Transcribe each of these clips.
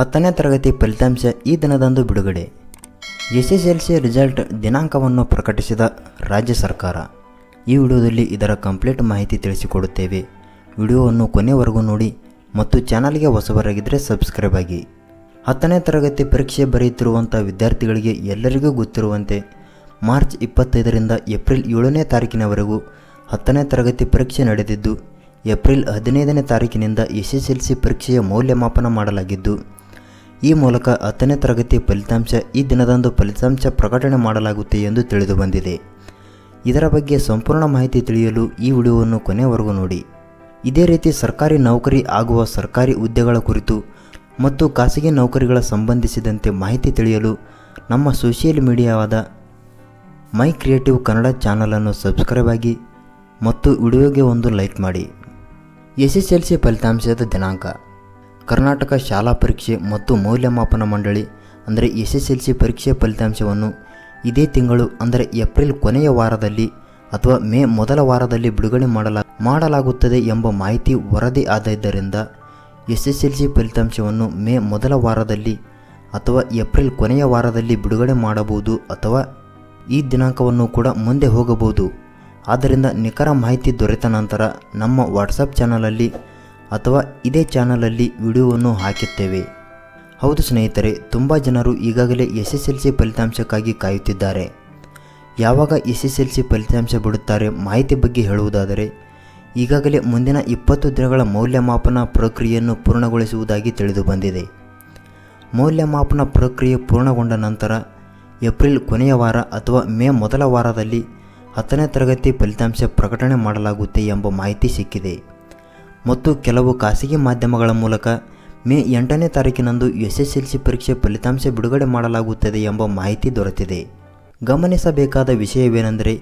10ನೇ ತರಗತಿ ಫಲಿತಾಂಶ ಈ ದಿನದಂದು ಬಿಡುಗಡೆ. ಎಸ್ಎಸ್ಎಲ್ಸಿ ರಿಸಲ್ಟ್ ದಿನಾಂಕವನ್ನು ಪ್ರಕಟಿಸಿದ ರಾಜ್ಯ ಸರ್ಕಾರ. ಈ ವಿಡಿಯೋದಲ್ಲಿ ಇದರ ಕಂಪ್ಲೀಟ್ ಮಾಹಿತಿ ತಿಳಿಸಿಕೊಡುತ್ತೇವೆ. ವಿಡಿಯೋವನ್ನು ಕೊನೆವರೆಗೂ ನೋಡಿ ಮತ್ತು ಚಾನಲ್ಗೆ ಹೊಸಬರಾಗಿದ್ದರೆ ಸಬ್ಸ್ಕ್ರೈಬ್ ಆಗಿ. 10ನೇ ತರಗತಿ ಪರೀಕ್ಷೆ ಬರೆಯುತ್ತಿರುವಂಥ ವಿದ್ಯಾರ್ಥಿಗಳಿಗೆ ಎಲ್ಲರಿಗೂ ಗೊತ್ತಿರುವಂತೆ ಮಾರ್ಚ್ 25ರಿಂದ ಏಪ್ರಿಲ್ 7ನೇ ತಾರೀಕಿನವರೆಗೂ 10ನೇ ತರಗತಿ ಪರೀಕ್ಷೆ ನಡೆದಿದ್ದು, ಏಪ್ರಿಲ್ 15ನೇ ತಾರೀಕಿನಿಂದ ಎಸ್ಎಸ್ಎಲ್ಸಿ ಪರೀಕ್ಷೆಯ ಮೌಲ್ಯಮಾಪನ ಮಾಡಲಾಗಿದ್ದು, ಈ ಮೂಲಕ 10ನೇ ತರಗತಿ ಫಲಿತಾಂಶ ಈ ದಿನದಂದು ಫಲಿತಾಂಶ ಪ್ರಕಟಣೆ ಮಾಡಲಾಗುತ್ತೆ ಎಂದು ತಿಳಿದು ಬಂದಿದೆ. ಇದರ ಬಗ್ಗೆ ಸಂಪೂರ್ಣ ಮಾಹಿತಿ ತಿಳಿಯಲು ಈ ವಿಡಿಯೋವನ್ನು ಕೊನೆವರೆಗೂ ನೋಡಿ. ಇದೇ ರೀತಿ ಸರ್ಕಾರಿ ನೌಕರಿ ಆಗುವ ಸರ್ಕಾರಿ ಹುದ್ದೆಗಳ ಕುರಿತು ಮತ್ತು ಖಾಸಗಿ ನೌಕರಿಗಳ ಸಂಬಂಧಿಸಿದಂತೆ ಮಾಹಿತಿ ತಿಳಿಯಲು ನಮ್ಮ ಸೋಷಿಯಲ್ ಮೀಡಿಯಾವಾದ ಮೈ ಕ್ರಿಯೇಟಿವ್ ಕನ್ನಡ ಚಾನಲನ್ನು ಸಬ್ಸ್ಕ್ರೈಬ್ ಆಗಿ ಮತ್ತು ವಿಡಿಯೋಗೆ ಒಂದು ಲೈಕ್ ಮಾಡಿ. ಎಸ್ಎಸ್ಎಲ್ಸಿ ಫಲಿತಾಂಶದ ದಿನಾಂಕ. ಕರ್ನಾಟಕ ಶಾಲಾ ಪರೀಕ್ಷೆ ಮತ್ತು ಮೌಲ್ಯಮಾಪನ ಮಂಡಳಿ ಅಂದರೆ ಎಸ್ಎಸ್ಎಲ್ಸಿ ಪರೀಕ್ಷೆ ಫಲಿತಾಂಶವನ್ನು ಇದೇ ತಿಂಗಳು ಅಂದರೆ ಏಪ್ರಿಲ್ ಕೊನೆಯ ವಾರದಲ್ಲಿ ಅಥವಾ ಮೇ ಮೊದಲ ವಾರದಲ್ಲಿ ಬಿಡುಗಡೆ ಮಾಡಲಾಗುತ್ತದೆ ಎಂಬ ಮಾಹಿತಿ ವರದಿ ಆದ್ದರಿಂದ ಎಸ್ಎಸ್ಎಲ್ಸಿ ಫಲಿತಾಂಶವನ್ನು ಮೇ ಮೊದಲ ವಾರದಲ್ಲಿ ಅಥವಾ ಏಪ್ರಿಲ್ ಕೊನೆಯ ವಾರದಲ್ಲಿ ಬಿಡುಗಡೆ ಮಾಡಬಹುದು ಅಥವಾ ಈ ದಿನಾಂಕವನ್ನು ಕೂಡ ಮುಂದೆ ಹೋಗಬಹುದು. ಆದ್ದರಿಂದ ನಿಖರ ಮಾಹಿತಿ ದೊರೆತ ನಂತರ ನಮ್ಮ ವಾಟ್ಸಪ್ ಚಾನಲಲ್ಲಿ ಅಥವಾ ಇದೇ ಚಾನಲಲ್ಲಿ ವಿಡಿಯೋವನ್ನು ಹಾಕುತ್ತೇವೆ. ಹೌದು ಸ್ನೇಹಿತರೆ, ತುಂಬ ಜನರು ಈಗಾಗಲೇ ಎಸ್ಎಸ್ಎಲ್ಸಿ ಫಲಿತಾಂಶಕ್ಕಾಗಿ ಕಾಯುತ್ತಿದ್ದಾರೆ. ಯಾವಾಗ ಎಸ್ಎಸ್ಎಲ್ಸಿ ಫಲಿತಾಂಶ ಬಿಡುತ್ತಾರೆ ಮಾಹಿತಿ ಬಗ್ಗೆ ಹೇಳುವುದಾದರೆ, ಈಗಾಗಲೇ ಮುಂದಿನ 20 ದಿನಗಳ ಮೌಲ್ಯಮಾಪನ ಪ್ರಕ್ರಿಯೆಯನ್ನು ಪೂರ್ಣಗೊಳಿಸುವುದಾಗಿ ತಿಳಿದು ಬಂದಿದೆ. ಮೌಲ್ಯಮಾಪನ ಪ್ರಕ್ರಿಯೆ ಪೂರ್ಣಗೊಂಡ ನಂತರ ಏಪ್ರಿಲ್ ಕೊನೆಯ ವಾರ ಅಥವಾ ಮೇ ಮೊದಲ ವಾರದಲ್ಲಿ 10ನೇ ತರಗತಿ ಫಲಿತಾಂಶ ಪ್ರಕಟಣೆ ಮಾಡಲಾಗುತ್ತೆ ಎಂಬ ಮಾಹಿತಿ ಸಿಕ್ಕಿದೆ ಮತ್ತು ಕೆಲವು ಖಾಸಗಿ ಮಾಧ್ಯಮಗಳ ಮೂಲಕ ಮೇ 8ನೇ ತಾರೀಕಿನಂದು ಎಸ್ಎಸ್ಎಲ್ಸಿ ಪರೀಕ್ಷೆ ಫಲಿತಾಂಶ ಬಿಡುಗಡೆ ಮಾಡಲಾಗುತ್ತದೆ ಎಂಬ ಮಾಹಿತಿ ದೊರೆತಿದೆ. ಗಮನಿಸಬೇಕಾದ ವಿಷಯವೇನೆಂದರೆ,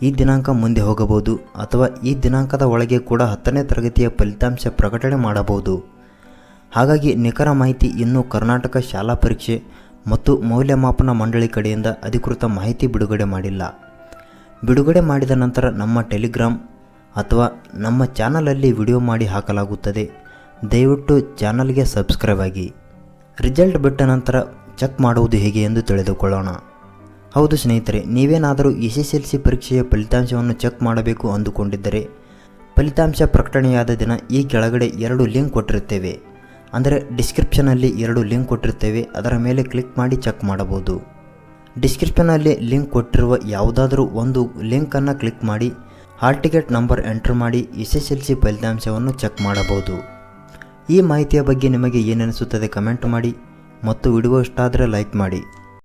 ಈ ದಿನಾಂಕ ಮುಂದೆ ಹೋಗಬಹುದು ಅಥವಾ ಈ ದಿನಾಂಕದ ಒಳಗೆ ಕೂಡ 10ನೇ ತರಗತಿಯ ಫಲಿತಾಂಶ ಪ್ರಕಟಣೆ ಮಾಡಬಹುದು. ಹಾಗಾಗಿ ನಿಖರ ಮಾಹಿತಿ ಇನ್ನೂ ಕರ್ನಾಟಕ ಶಾಲಾ ಪರೀಕ್ಷೆ ಮತ್ತು ಮೌಲ್ಯಮಾಪನ ಮಂಡಳಿ ಕಡೆಯಿಂದ ಅಧಿಕೃತ ಮಾಹಿತಿ ಬಿಡುಗಡೆ ಮಾಡಿಲ್ಲ. ಬಿಡುಗಡೆ ಮಾಡಿದ ನಂತರ ನಮ್ಮ ಟೆಲಿಗ್ರಾಮ್ ಅಥವಾ ನಮ್ಮ ಚಾನಲಲ್ಲಿ ವಿಡಿಯೋ ಮಾಡಿ ಹಾಕಲಾಗುತ್ತದೆ. ದಯವಿಟ್ಟು ಚಾನಲ್ಗೆ ಸಬ್ಸ್ಕ್ರೈಬ್ ಆಗಿ. ರಿಸಲ್ಟ್ ಬಿಟ್ಟ ನಂತರ ಚೆಕ್ ಮಾಡುವುದು ಹೇಗೆ ಎಂದು ತಿಳಿದುಕೊಳ್ಳೋಣ. ಹೌದು ಸ್ನೇಹಿತರೆ, ನೀವೇನಾದರೂ ಎಸ್ಎಸ್ಎಲ್ಸಿ ಪರೀಕ್ಷೆಯ ಫಲಿತಾಂಶವನ್ನು ಚೆಕ್ ಮಾಡಬೇಕು ಅಂದುಕೊಂಡಿದ್ದರೆ ಫಲಿತಾಂಶ ಪ್ರಕಟಣೆಯಾದ ದಿನ ಈ ಕೆಳಗಡೆ 2 ಲಿಂಕ್ ಕೊಟ್ಟಿರುತ್ತೇವೆ. ಅಂದರೆ ಡಿಸ್ಕ್ರಿಪ್ಷನಲ್ಲಿ 2 ಲಿಂಕ್ ಕೊಟ್ಟಿರ್ತೇವೆ. ಅದರ ಮೇಲೆ ಕ್ಲಿಕ್ ಮಾಡಿ ಚೆಕ್ ಮಾಡಬಹುದು. ಡಿಸ್ಕ್ರಿಪ್ಷನಲ್ಲಿ ಲಿಂಕ್ ಕೊಟ್ಟಿರುವ ಯಾವುದಾದರೂ ಒಂದು ಲಿಂಕನ್ನು ಕ್ಲಿಕ್ ಮಾಡಿ ಹಾಲ್ ಟಿಕೆಟ್ ನಂಬರ್ ಎಂಟರ್ ಮಾಡಿ ಎಸ್ಎಸ್ಎಲ್ಸಿ ಫಲಿತಾಂಶವನ್ನು ಚೆಕ್ ಮಾಡಬಹುದು. ಈ ಮಾಹಿತಿಯ ಬಗ್ಗೆ ನಿಮಗೆ ಏನೆನಿಸುತ್ತದೆ ಕಮೆಂಟ್ ಮಾಡಿ ಮತ್ತು ವಿಡಿಯೋ ಇಷ್ಟ ಆದರೆ ಲೈಕ್ ಮಾಡಿ.